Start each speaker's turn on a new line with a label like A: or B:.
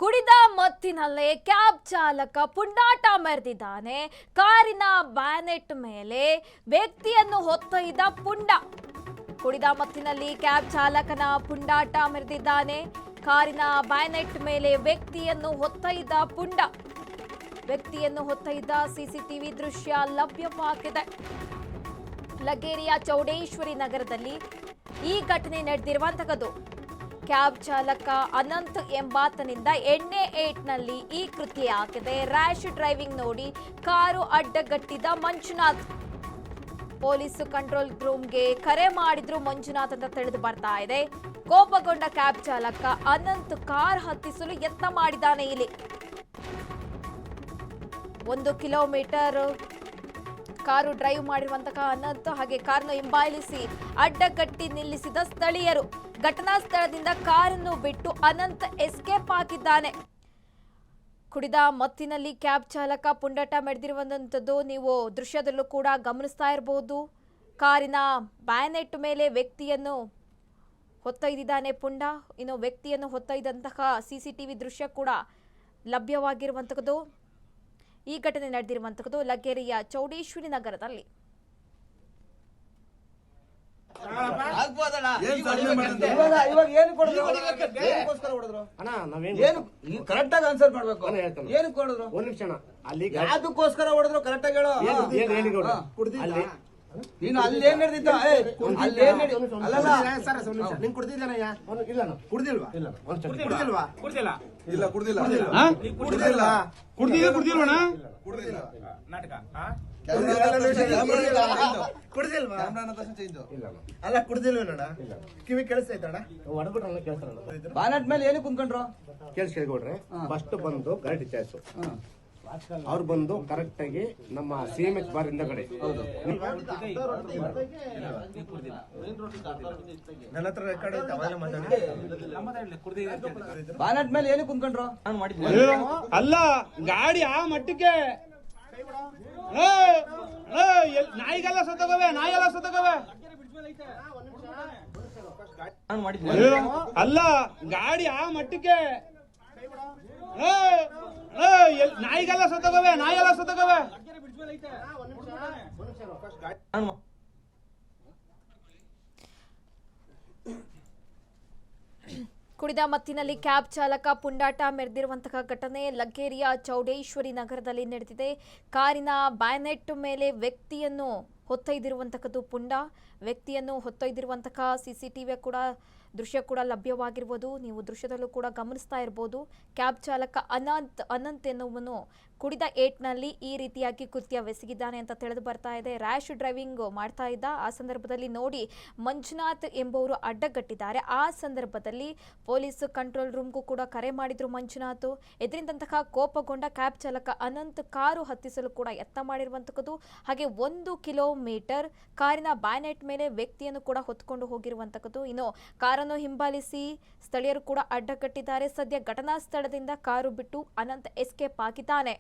A: ಕುಡಿದ ಮತ್ತಿನಲ್ಲೇ ಕ್ಯಾಬ್ ಚಾಲಕ ಪುಂಡಾಟ ಮೆರೆದಿದ್ದಾನೆ. ಕಾರಿನ ಬ್ಯಾನೆಟ್ ಮೇಲೆ ವ್ಯಕ್ತಿಯನ್ನು ಹೊತ್ತೊಯ್ದ ಪುಂಡ. ಕುಡಿದ ಮತ್ತಿನಲ್ಲಿ ಕ್ಯಾಬ್ ಚಾಲಕನ ಪುಂಡಾಟ ಮೆರೆದಿದ್ದಾನೆ. ಕಾರಿನ ಬ್ಯಾನೆಟ್ ಮೇಲೆ ವ್ಯಕ್ತಿಯನ್ನು ಹೊತ್ತೊಯ್ದ ಪುಂಡ. ವ್ಯಕ್ತಿಯನ್ನು ಹೊತ್ತೊಯ್ದ ಸಿಸಿಟಿವಿ ದೃಶ್ಯ ಲಭ್ಯವಾಗಿದೆ. ಲಗೇರಿಯ ಚೌಡೇಶ್ವರಿ ನಗರದಲ್ಲಿ ಈ ಘಟನೆ ನಡೆದಿರುವಂತಹದ್ದು. ಕ್ಯಾಬ್ ಚಾಲಕ ಅನಂತ್ ಎಂಬಾತನಿಂದ ಎಣ್ಣೆ ಏಟ್ನಲ್ಲಿ ಈ ಕೃತ್ಯ ಆಗಿದೆ. ರ್ಯಾಶ್ ಡ್ರೈವಿಂಗ್ ನೋಡಿ ಕಾರು ಅಡ್ಡಗಟ್ಟಿದ ಮಂಜುನಾಥ್. ಪೊಲೀಸ್ ಕಂಟ್ರೋಲ್ ರೂಮ್ಗೆ ಕರೆ ಮಾಡಿದ್ರು ಮಂಜುನಾಥ್ ಅಂತ ತಿಳಿದು ಬರ್ತಾ ಇದೆ. ಕೋಪಗೊಂಡ ಕ್ಯಾಬ್ ಚಾಲಕ ಅನಂತ್ ಕಾರ್ ಹತ್ತಿಸಲು ಯತ್ನ ಮಾಡಿದ್ದಾನೆ. ಇಲ್ಲಿ 1 ಕಿಲೋಮೀಟರ್ ಕಾರು ಡ್ರೈವ್ ಮಾಡಿರುವಂತಹ ಅನಂತ್ ಹಾಗೆ ಕಾರನ್ನು ಹಿಂಬಾಲಿಸಿ ಅಡ್ಡಗಟ್ಟಿ ನಿಲ್ಲಿಸಿದ ಸ್ಥಳೀಯರು. ಘಟನಾ ಸ್ಥಳದಿಂದ ಕಾರನ್ನು ಬಿಟ್ಟು ಅನಂತ್ ಎಸ್ಕೇಪ್ ಆಗಿದ್ದಾನೆ. ಕುಡಿದ ಮತ್ತಿನಲ್ಲಿ ಕ್ಯಾಬ್ ಚಾಲಕ ಪುಂಡಾಟ ಮೆರೆದಿರುವಂತದ್ದು ನೀವು ದೃಶ್ಯದಲ್ಲೂ ಕೂಡ ಗಮನಿಸ್ತಾ ಇರಬಹುದು. ಕಾರಿನ ಬ್ಯಾನೆಟ್ ಮೇಲೆ ವ್ಯಕ್ತಿಯನ್ನು ಹೊತ್ತೊಯ್ದಿದ್ದಾನೆ ಪುಂಡ. ಇನ್ನು ವ್ಯಕ್ತಿಯನ್ನು ಹೊತ್ತೊಯ್ದಂತಹ ಸಿಸಿಟಿವಿ ದೃಶ್ಯ ಕೂಡ ಲಭ್ಯವಾಗಿರುವಂತಹದ್ದು. ಈ ಘಟನೆ ನಡೆದಿರುವಂತಹದ್ದು ಲಗೇರಿಯ ಚೌಡೇಶ್ವರಿ ನಗರದಲ್ಲಿ.
B: ಕರೆಕ್ಟಾಗಿ ಆನ್ಸರ್ ಮಾಡ್ಬೇಕು. ಏನಕ್ಕೆ ಹೊಡೆದ್ರು?
C: ಒಂದ್ ನಿಮಿಷ ಅಲ್ಲಿ
B: ಯಾವ್ದಕ್ಕೋಸ್ಕರ ಹೊಡೆದ್ರು ಕರೆಕ್ಟಾಗಿ ಹೇಳು. ನೀನು ಅಲ್ಲಿ ಏನ್ ನಡೆದಿದ್ದ? ಅಲ್ಲಿ ಏನ್
C: ನಿನ್ ಕುಡ್ದಿದ್ದಾನಯ್ಯ? ಇಲ್ಲ ಕುಡ್ದಿಲ್ವಾ? ಇಲ್ಲ ಕುಡ್ದಿಲ್ವಾ?
B: ಕುಡ್ದಿಲ್ಲ
C: ಇಲ್ಲ ಕುಡ್ದಿಲ್ಲ
B: ಕುಡ್ದಿಲ್ಲ
C: ಕುಡ್ದಿಲ್ವಣ?
B: ಕುಡ್ದಿಲ್ಲ ನಾಟಕ
C: ಅಲ್ಲ ಕುಡ್ದಿಲ್ವೇನಣ್ಣ? ಕಿವಿ ಕೇಳಿಸ್ತೈತಣ್ಣ? ಹೊಡೆದ್ಬಿಟ್ರಲ್ಲ ಕೇಳ್ತಾರಲ್ಲ.
B: ಬಾನೆಟ್ ಮೇಲೆ ಏನು ಕುಂತ್ಕೊಂಡ್ರು?
C: ಕೇಳಿಸ್ಕೊಳ್ರಿ. ಫಸ್ಟ್ ಬಂದು ಗರಡಿ ಚಾಯ್ಸು ಅವ್ರು ಬಂದು ಕರೆಕ್ಟ್ ಆಗಿ ನಮ್ಮ CMH ಬಾರ್ ಹಿಂದಗಡೆ ನನ್ನ ಹತ್ರ ರೆಕಾರ್ಡ್ ಐತೆ. ಅವಾಗ
B: ಬಾನೆಟ್ ಮೇಲೆ ಏನು ಕುಂತ್ಕೊಂಡ್ರು?
D: ಅಲ್ಲ ಗಾಡಿ ಆ ಮಟ್ಟಕ್ಕೆ ನಾಯಿಗೆಲ್ಲ ಸತ್ತೋಗವೆ, ನಾಯಿಗೆಲ್ಲ ಸತ್ತೋಗವೆ. ಅಲ್ಲ ಗಾಡಿ ಆ ಮಟ್ಟಕ್ಕೆ ನಾಯಿಗೆಲ್ಲ ಸತ್ತೋಗವೆ, ನಾಯಿಗೆಲ್ಲ ಸತ್ತೋಗವೆ.
A: ಕುಡಿದ ಮತ್ತಿನಲ್ಲಿ ಕ್ಯಾಬ್ ಚಾಲಕ ಪುಂಡಾಟ ಮೆರೆದಿರುವಂತಹ ಘಟನೆ ಲಗೇರಿಯ ಚೌಡೇಶ್ವರಿ ನಗರದಲ್ಲಿ ನಡೆದಿದೆ. ಕಾರಿನ ಬ್ಯಾನೆಟ್ ಮೇಲೆ ವ್ಯಕ್ತಿಯನ್ನು ಹೊತ್ತೊಯ್ದಿರುವಂತಹದ್ದು ಪುಂಡ. ವ್ಯಕ್ತಿಯನ್ನು ಹೊತ್ತೊಯ್ದಿರುವಂತಹ ಸಿಸಿಟಿವಿ ಕೂಡ ದೃಶ್ಯ ಕೂಡ ಲಭ್ಯವಾಗಿರ್ಬೋದು. ನೀವು ದೃಶ್ಯದಲ್ಲೂ ಕೂಡ ಗಮನಿಸ್ತಾ ಇರ್ಬೋದು. ಕ್ಯಾಬ್ ಚಾಲಕ ಅನಂತ್ ಎನ್ನುವನು ಕುಡಿದ ಏಟ್ನಲ್ಲಿ ಈ ರೀತಿಯಾಗಿ ಕೃತ್ಯವೆಸಗಿದ್ದಾನೆ ಅಂತ ತಿಳಿದು ಬರ್ತಾ ಇದೆ. ರ್ಯಾಶ್ ಡ್ರೈವಿಂಗ್ ಮಾಡ್ತಾ ಇದ್ದ. ಆ ಸಂದರ್ಭದಲ್ಲಿ ನೋಡಿ ಮಂಜುನಾಥ್ ಎಂಬುವರು ಅಡ್ಡಗಟ್ಟಿದ್ದಾರೆ. ಆ ಸಂದರ್ಭದಲ್ಲಿ ಪೊಲೀಸ್ ಕಂಟ್ರೋಲ್ ರೂಮ್ಗೂ ಕೂಡ ಕರೆ ಮಾಡಿದ್ರು ಮಂಜುನಾಥ್. ಎದುರಿಂದಂತಹ ಕೋಪಗೊಂಡ ಕ್ಯಾಬ್ ಚಾಲಕ ಅನಂತ್ ಕಾರು ಹತ್ತಿಸಲು ಕೂಡ ಯತ್ನ ಮಾಡಿರುವಂತಹದ್ದು. ಹಾಗೆ 1 ಕಿಲೋಮೀಟರ್ ಕಾರಿನ ಬ್ಯಾನೆಟ್ ಮೇಲೆ ವ್ಯಕ್ತಿಯನ್ನು ಕೂಡ ಹೊತ್ಕೊಂಡು ಹೋಗಿರುವಂತಹದ್ದು. ಇನ್ನು ಕಾರನ್ನು ಹಿಂಬಾಲಿಸಿ ಸ್ಥಳೀಯರು ಕೂಡ ಅಡ್ಡಗಟ್ಟಿದ್ದಾರೆ. ಸದ್ಯ ಘಟನಾ ಸ್ಥಳದಿಂದ ಕಾರು ಬಿಟ್ಟು ಅನಂತ್ ಎಸ್ಕೇಪ್ ಆಗಿದ್ದಾನೆ.